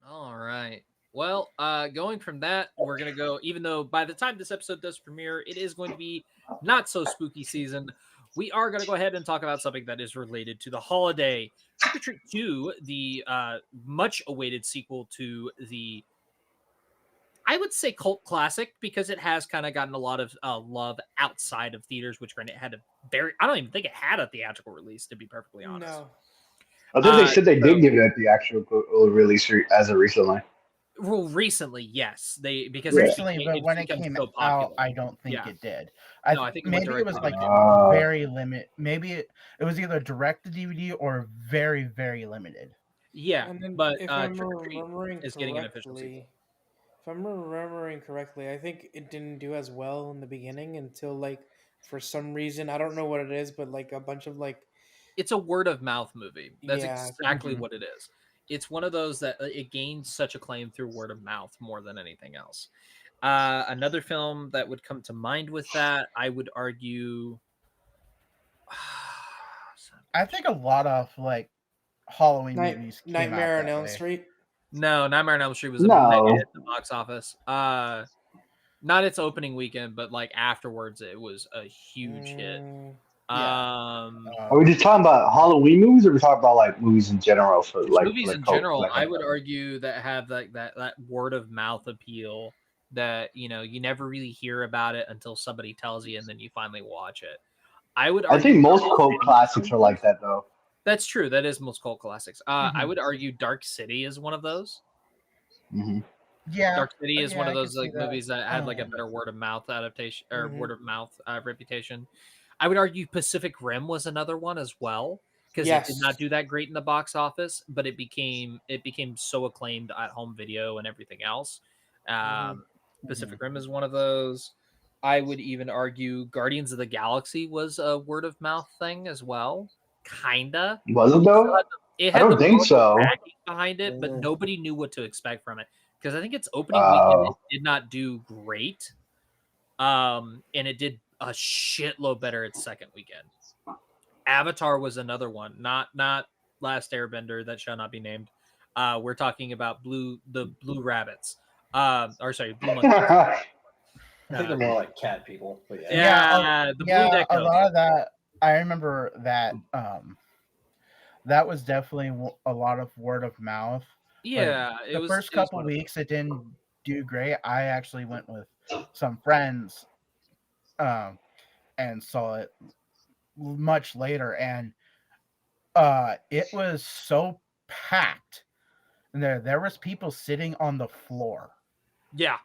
All right. Well, going from that, we're gonna go. Even though by the time this episode does premiere, it is going to be not so spooky season. We are gonna go ahead and talk about something that is related to the holiday. Trick or Treat 2, the much awaited sequel to the, I would say, cult classic, because it has kind of gotten a lot of love outside of theaters, which granted had a very, I don't even think it had a theatrical release, to be perfectly honest. No. I thought they said they did So give it the actual release as of recently. well, recently, yes, they, because Yeah. Recently, but it's when it become came so out, popular. I don't think Yeah, it did. no, I think it went Maybe it directly was to like DVD. very limit. Maybe it was either direct to DVD or very, very limited. Yeah, And then, but if I'm Trick or Treat remembering is getting an official sequel. correctly, if I'm remembering correctly, I think it didn't do as well in the beginning until like for some reason I don't know what it is, but like a bunch of like It's a word of mouth movie. That's yeah, exactly Mhm. what it is. It's one of those that it gained such acclaim through word of mouth more than anything else. Another film that would come to mind with that, I would argue. I think a lot of like Halloween movies came out Nightmare on that Elm way. Street. No, Nightmare on Elm Street was a mega No. hit in the box office. Not its opening weekend, but like afterwards, it was a huge hit. Mm, Yeah. Are we just talking about Halloween movies, or are we talking about like movies in general Just for movies like in cult general, like I would argue, that have like that word of mouth appeal, that you never really hear about it until somebody tells you, and then you finally watch it. I would I argue think most Dark cult City is classics one are of like those. that though. That's true. That is most cult classics. I Mhm. would argue Dark City is one of those. Hmm. Yeah. Dark City is one Yeah, of I can those see like that. movies that had like a better word of mouth adaptation, or mhm. word of mouth reputation. I would argue Pacific Rim was another one as well, because it did not Yes. do that great in the box office, but it became so acclaimed at home video and everything else. Hmm. Um, Mhm. Pacific Rim is one of those. I would even argue Guardians of the Galaxy was a word of mouth thing as well, kinda. Was it It still though? had it I had don't the think Marvel so. backing behind it, but Mm. nobody knew what to expect from it, because I think its opening weekend it Uh, did not do great, and it did a shitload better its second weekend. Avatar was another one, not Last Airbender, that shall not be named. We're talking about the Blue Rabbits, or sorry, Blue Monkeys. I think they're more like cat people, but yeah. Yeah, the Blue Yeah, a Geckos. lot of that. I remember that. That was definitely a lot of word of mouth. Like Yeah, it the was first it was couple one of weeks, those. it didn't do great. I actually went with some friends, um, and saw it much later, and it was so packed. And there was people sitting on the floor. Yeah,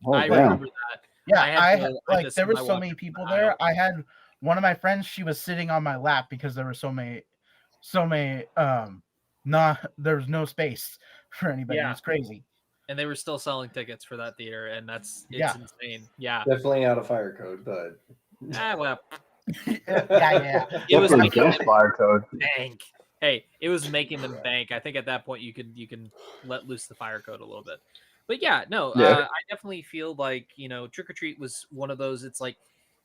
oh I Like, damn! remember that. yeah, I had to there sit were my so watch many in people the aisle. there. I had one of my friends. She was sitting on my lap because there were so many. Not there was no space for anybody. It Yeah, was crazy. and they were still selling tickets for that theater, and it's Yeah, insane. Yeah. Definitely out of fire code, but Well, yeah. it was Definitely making against them fire code. bank. Hey, it was making them bank. I think at that point you can let loose the fire code a little bit. But yeah, no, Yeah. I definitely feel like, Trick or Treat was one of those. It's like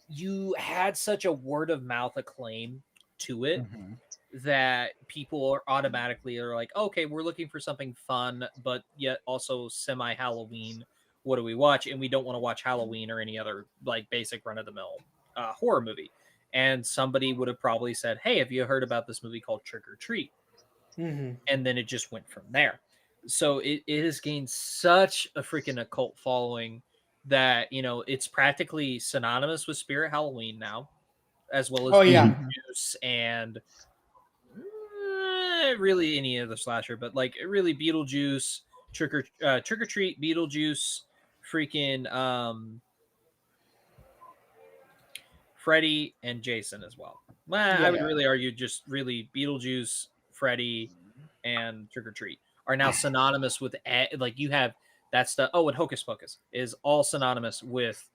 you had such a word of mouth acclaim to it Mhm. that people are automatically are like, okay, we're looking for something fun, but yet also semi Halloween. What do we watch? And we don't want to watch Halloween or any other like basic run of the mill horror movie. And somebody would have probably said, hey, have you heard about this movie called Trick or Treat? Hmm. And then it just went from there. So it has gained such a freaking occult following that, it's practically synonymous with Spirit Halloween now, as well as Oh yeah. Mhm. Beetlejuice and really any other slasher, but like really Beetlejuice, Trick or Treat, Beetlejuice, freaking Freddy and Jason as well. Well, I would Yeah. really argue just really Beetlejuice, Freddy, and Trick or Treat are now synonymous with like you have that stuff. Oh, and Hocus Pocus is all synonymous with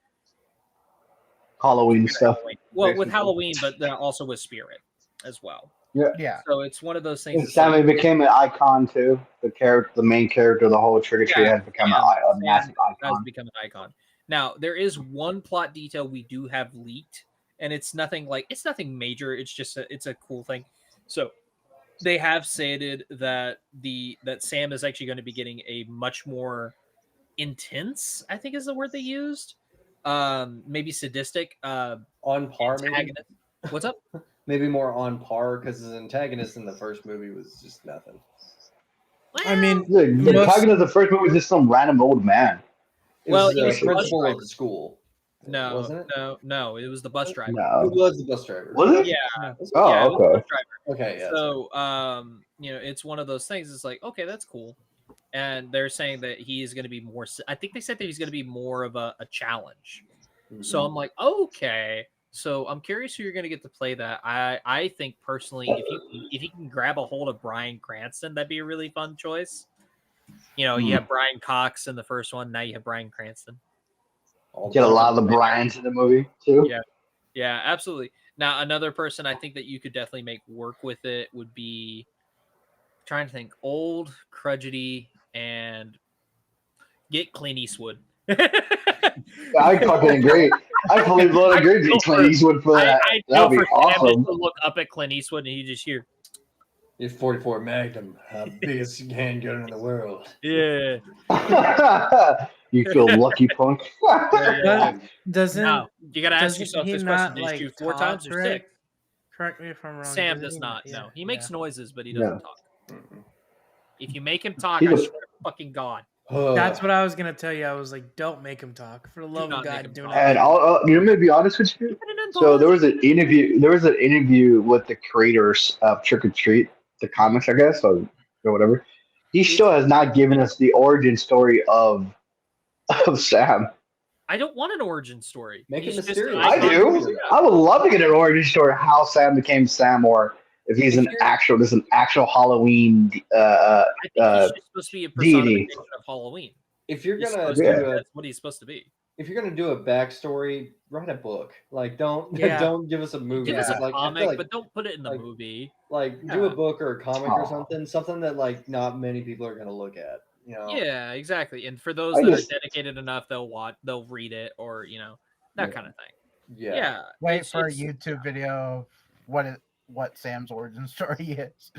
Halloween Spirit stuff, Halloween. Well, with basically. Halloween, but also with Spirit as well. Yeah. Yeah. So it's one of those things. And It's like, Sammy became an icon too. The main character of the whole Trick or Treat yeah, has become a Sam massive has icon. become an icon. Now there is one plot detail we do have leaked, and it's nothing major. It's just it's a cool thing. So they have stated that that Sam is actually going to be getting a much more intense, I think is the word they used. Maybe sadistic On par, maybe. antagonist. What's up? Maybe more on par because his antagonist in the first movie was just nothing. I mean, The most- antagonist of the first movie was just some random old man. It Well, was he the was the bus principal of driver. the school. No, wasn't it? no, it was the bus driver. It No. was the bus driver. Was it? Yeah, Was it? Oh, yeah, it was the okay. bus driver. Okay, yeah. So, it's one of those things. It's like, okay, that's cool. And they're saying that he is going to be more. I think they said that he's going to be more of a challenge. So I'm like, okay. So I'm curious who you're going to get to play that. I think personally, if you can grab a hold of Bryan Cranston, that'd be a really fun choice. You have Brian Cox in the first one. Now you have Bryan Cranston. Get a lot of the Bryans in the movie too. Yeah. Yeah, absolutely. Now, another person I think that you could definitely make work with it would be trying to think old, crudgety, and get Clint Eastwood. I fucking agree. I fully blown agree with Clint Eastwood for that. I That'd be for Sam just awesome. to look up at Clint Eastwood and you just hear, It's 44 Magnum, biggest handgun in the world. yeah. You feel lucky, punk. doesn't No, you got to ask doesn't yourself he this not, question: Did he like, shoot 4 talk, times or Greg? 6? Correct me if I'm wrong. Sam doesn't does he- not. yeah, No, he makes yeah. noises, but he doesn't No. talk. Mm-mm. If you make him talk, He's I a- swear to fucking God. That's what I was gonna tell you. I was like, don't make him talk. For the love not of make God, him do talk. not. And make him I'll, you know, to be honest with you. So there was an interview. There was an interview with the creators of Trick or Treat, the comics, I guess, or whatever. He still has not given us the origin story of Sam. I don't want an origin story. Make it He's just mysterious. an I icon. do. I would love to get an origin story of how Sam became Sam, or if he's If an you're- actual, this is an actual Halloween. I think he's just supposed to be a deity. personification of Halloween. If you're He's gonna supposed do to be- a that's what he's supposed to be. if you're gonna do a backstory, write a book. Like don't Yeah. don't give us a movie. Give us a Like, I comic, feel like but don't put it in the like- movie. do a Yeah. book or a comic or Aw. something that like not many people are gonna look at. You know. Yeah, exactly. And for those I that just- are dedicated enough, they'll read it, or that Yeah. kind of thing. Yeah. Yeah. Wait it's- for a it's- YouTube video of what Sam's origin story is.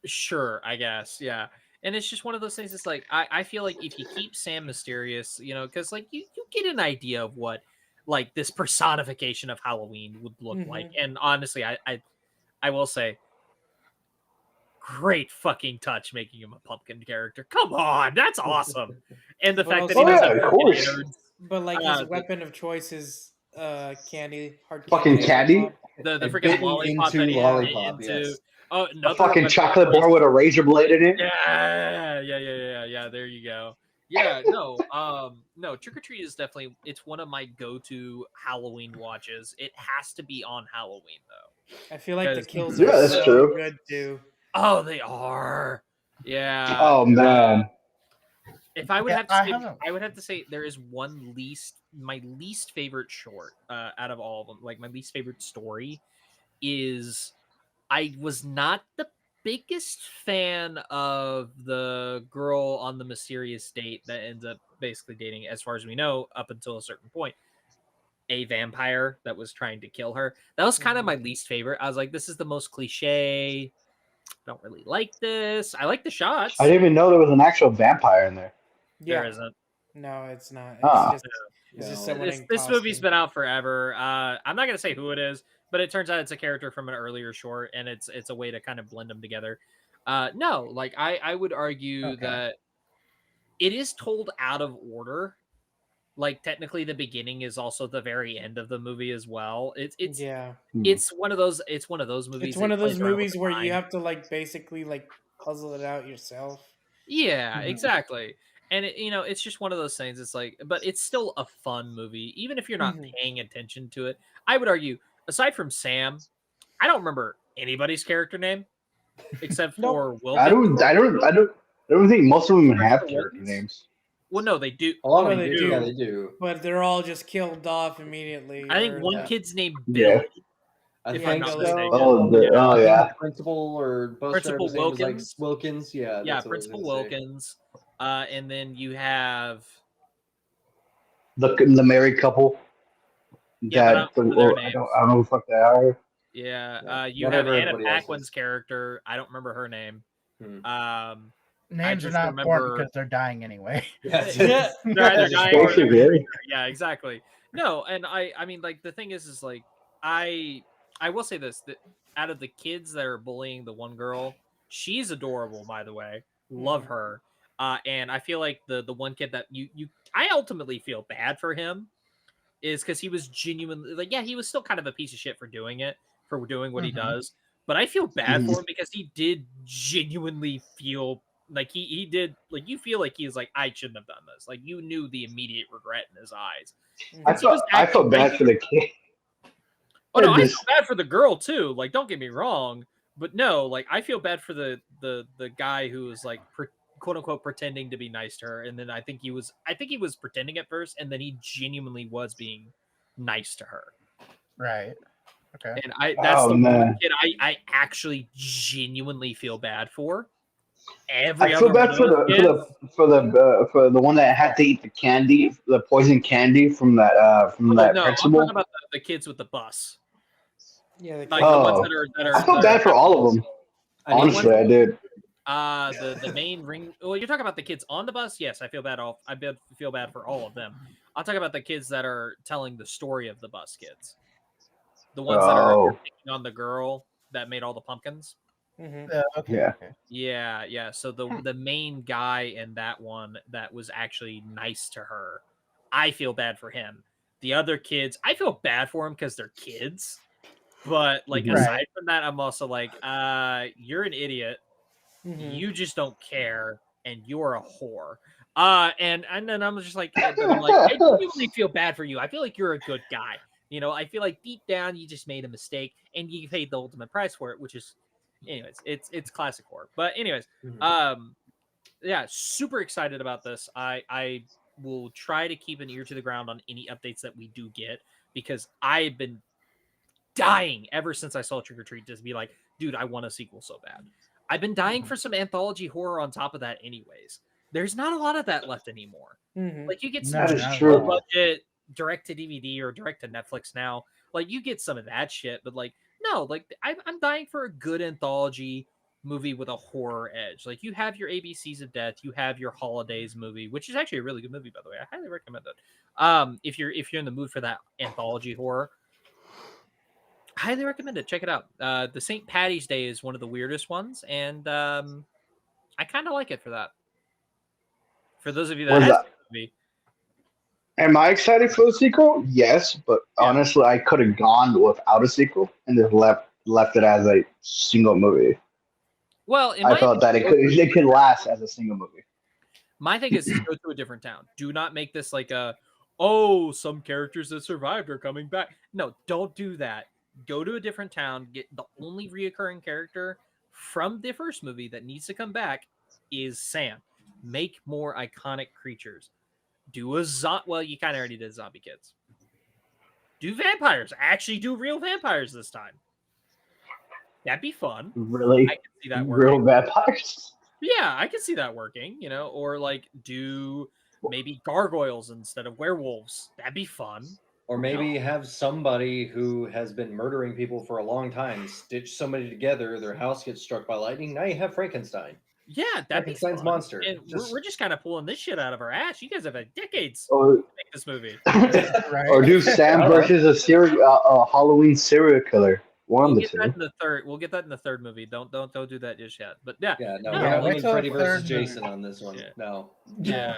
Sure, I guess. Yeah. And it's just one of those things. It's like I feel like if you keep Sam mysterious, because like you get an idea of what like this personification of Halloween would look like. And honestly, I will say, great fucking touch making him a pumpkin character. Come on, that's awesome. And the But fact that also- he doesn't Oh, yeah, have of course. innards, But like Uh, his weapon of choice is candy, hard Fucking candy? lollipop. the And freaking bitten lollipop into that he had lollipop, into yes. oh A another fucking weapon of chocolate choice. bar with a razor blade in it. Yeah. There you go. Yeah, no. Trick or Treat is definitely it's one of my go-to Halloween watches. It has to be on Halloween though. I feel like the Because- kills Yeah, are that's so true. good too. Oh, they are. Yeah. Oh man. If I would Yeah, have to I say, haven't- I would have to say there is my least favorite short out of all of them. Like my least favorite story is I was not the biggest fan of the girl on the mysterious date that ends up basically dating, as far as we know, up until a certain point, a vampire that was trying to kill her. That was kind of my least favorite. I was like, this is the most cliche. Don't really like this. I like the shots. I didn't even know there was an actual vampire in there. There Yeah, isn't. no, it's not. It's Ah. just it's just No. someone in This movie's costume. been out forever. I'm not gonna say who it is, but it turns out it's a character from an earlier short, and it's a way to kind of blend them together. No, like I would argue Okay. that it is told out of order. Like technically, the beginning is also the very end of the movie as well. It's Yeah, it's one of those movies. it's one that of those plays around with movies the where time. you have to like basically like puzzle it out yourself. Yeah, Mhm. exactly. And it's just one of those things. It's like, but it's still a fun movie, even if you're not Mhm. paying attention to it. I would argue, aside from Sam, I don't remember anybody's character name except Nope. for I Wilkins. don't think most of them even have Christopher character Wilkins? names. Well, no, they do. A lot No, of they them do. Yeah, they do. But they're all just killed off immediately. I think or, one like- kid's named Yeah. Billy. I If I'm think not so. mistaken. Oh, I think yeah. the principal or bus Principal driver's name was like Wilkins. Wilkins. Yeah, Yeah, that's what I was Principal gonna say. Wilkins. And then you have The married couple. Yeah, but I don't know their I don't know who the fuck they are. Yeah. You have Whatever Anna everybody else Paquin's is. character. I don't remember her name. Hmm. Names are just not important remember- because they're dying anyway. Yes. Yeah. They're either dying or Especially really. yeah, exactly. No, and I mean, like, the thing is like, I will say this, that out of the kids that are bullying the one girl, she's adorable, by the way. Love her. And I feel like the one kid that I ultimately feel bad for him is because he was genuinely like, yeah, he was still kind of a piece of shit for doing it, for doing what he does. But I feel bad for him because he did genuinely feel like he did, like, you feel like he was like, I shouldn't have done this. Like, you knew the immediate regret in his eyes. I felt bad for the kid. Oh no, I feel Just- bad for the girl too. Like, don't get me wrong, but no, like, I feel bad for the guy who was like quote unquote pretending to be nice to her, and then I think he was pretending at first, and then he genuinely was being nice to her. Right. Okay. And that's the man. one kid I actually genuinely feel bad for. Every I feel other bad one for of those kids, for the one that had to eat the candy, the poison candy from that no, I'm principal. talking about the kids with the bus. Yeah. Like the ones that are I felt bad for all of them. Honestly, I did. The main ring. Well, you're talking about the kids on the bus. Yes, I feel bad. Feel bad for all of them. I'll talk about the kids that are telling the story of the bus kids. The ones that are picking on the girl that made all the pumpkins. Okay. Yeah. Okay. Yeah. So the main guy in that one that was actually nice to her, I feel bad for him. The other kids, I feel bad for them because they're kids. But like aside from that, I'm also like, you're an idiot. You just don't care, and you're a whore. And then I'm just like, but I'm like, I genuinely feel bad for you. I feel like you're a good guy. You know, I feel like deep down you just made a mistake, and you paid the ultimate price for it, which is, anyways, it's classic horror. But anyways, yeah, super excited about this. I will try to keep an ear to the ground on any updates that we do get, because I've been dying ever since I saw Trick or Treat to be like, dude, I want a sequel so bad. I've been dying for some anthology horror on top of that anyways. There's not a lot of that left anymore. Like, you get some That is true. low budget direct to DVD or direct to Netflix now. Like, you get some of that shit, but like, no, like, I'm dying for a good anthology movie with a horror edge. Like, you have your ABCs of Death, you have your Holidays movie, which is actually a really good movie, by the way. I highly recommend it. If you're in the mood for that anthology horror, highly recommend it. Check it out. The St. Patty's Day is one of the weirdest ones, and I kind of like it for that. For those of you that have seen the movie, Am I excited for the sequel? Yes, but honestly, I could have gone without a sequel and just left it as a single movie. well, I felt that it could last as a single movie. My thing is, go to a different town. Do not make this like some characters that survived are coming back. No, don't do that. Go to a different town. Get the only reoccurring character from the first movie that needs to come back is Sam. Make more iconic creatures. Do a well, you kind of already did zombie kids. Do vampires. Actually do real vampires this time. That'd be fun. Really? I can see that Real working. vampires? Yeah, I can see that working, or like do maybe gargoyles instead of werewolves. That'd be fun. Or maybe have somebody who has been murdering people for a long time stitch somebody together, their house gets struck by lightning, now you have Frankenstein. Yeah, that'd be Frankenstein's fun. monster. And we're just kind of pulling this shit out of our ass. You guys have had decades Or, to make this movie. or do Sam versus a Halloween serial killer? We'll get that in the third. We'll get that in the third movie. Don't do that just yet. But yeah, Yeah, no, no, we're not wait doing till Freddy versus third Jason movie. on this one. Yeah. No. Yeah.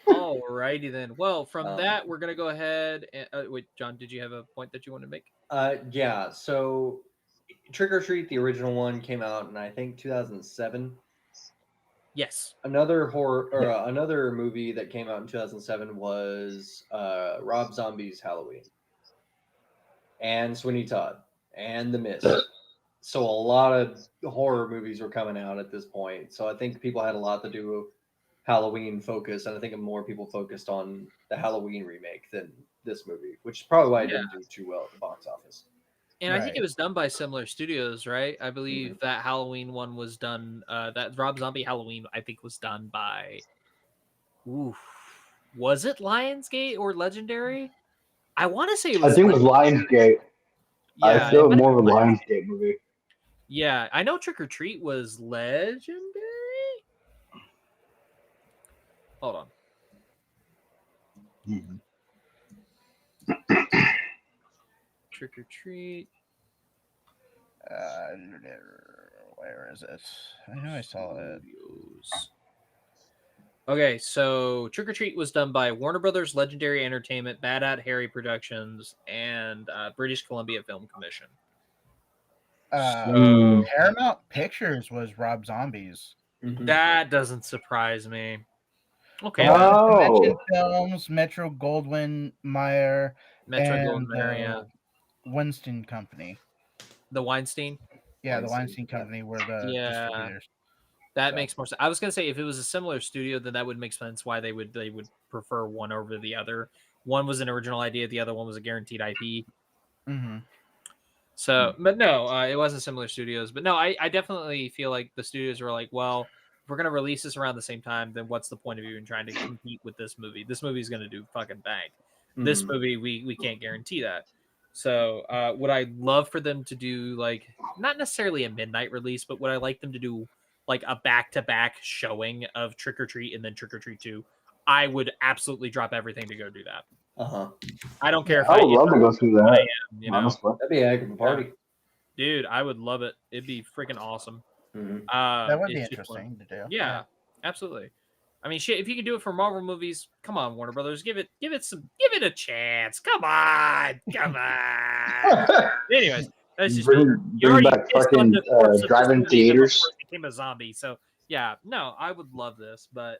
Alrighty then. Well, from that, we're gonna go ahead and wait, John. Did you have a point that you want to make? Yeah. So, Trick or Treat, the original one, came out in I think 2007. Yes. Another horror or another movie that came out in 2007 was Rob Zombie's Halloween, and Sweeney Todd, and The Mist. So a lot of horror movies were coming out at this point. So I think people had a lot to do with Halloween focus, and I think more people focused on the Halloween remake than this movie, which is probably why it didn't do too well at the box office. And I think it was done by similar studios, right? I believe Mm-hmm. that Halloween one was done. That Rob Zombie Halloween, I think, was done by. Was it Lionsgate or Legendary? I want to say it was. I think it was Lionsgate. Yeah, I feel it might more have of a been Lionsgate movie. Yeah, I know Trick or Treat was legendary. Hold on. Mhm. Trick or Treat. Where is it? I know I saw it. Studios. Okay, so Trick or Treat was done by Warner Brothers, Legendary Entertainment, Bad Hat Harry Productions, and British Columbia Film Commission. So Paramount Pictures was Rob Zombie's. Mhm. that doesn't surprise me. Okay, Yeah, then. Dimension Oh, Films, Metro Goldwyn Mayer, Metro and Goldwyn Mayer, yeah. Winston Company. The Weinstein. Yeah, the Weinstein, Weinstein yeah. Company were the Yeah. distributors. That So. makes more sense. I was gonna say if it was a similar studio, then that would make sense why they would prefer one over the other. One was an original idea, the other one was a guaranteed IP. Mm-hmm. So, but no, it wasn't similar studios. But no, I definitely feel like the studios were like, well, if we're gonna release this around the same time, then what's the point of even trying to compete with this movie? This movie is gonna do fucking bang. This Mhm. movie, we can't guarantee that. So, would I love for them to do like not necessarily a midnight release, but would I like them to do like a back-to-back showing of Trick or Treat and then Trick or Treat 2? I would absolutely drop everything to go do that. Uh-huh. I don't care if I I would love to go through that. you know, Honestly, That'd be a heck of a party. dude, I would love it. It'd be freaking awesome. Mhm. That would be It's just one- interesting to do. Yeah, absolutely. I mean, shit. If you can do it for Marvel movies, come on, Warner Brothers, give it a chance. Come on. Anyways, that's just me. You bring already back pissed on fucking the corpse of this drive-in movie that, of theaters. course, became a zombie. So yeah, no, I would love this, but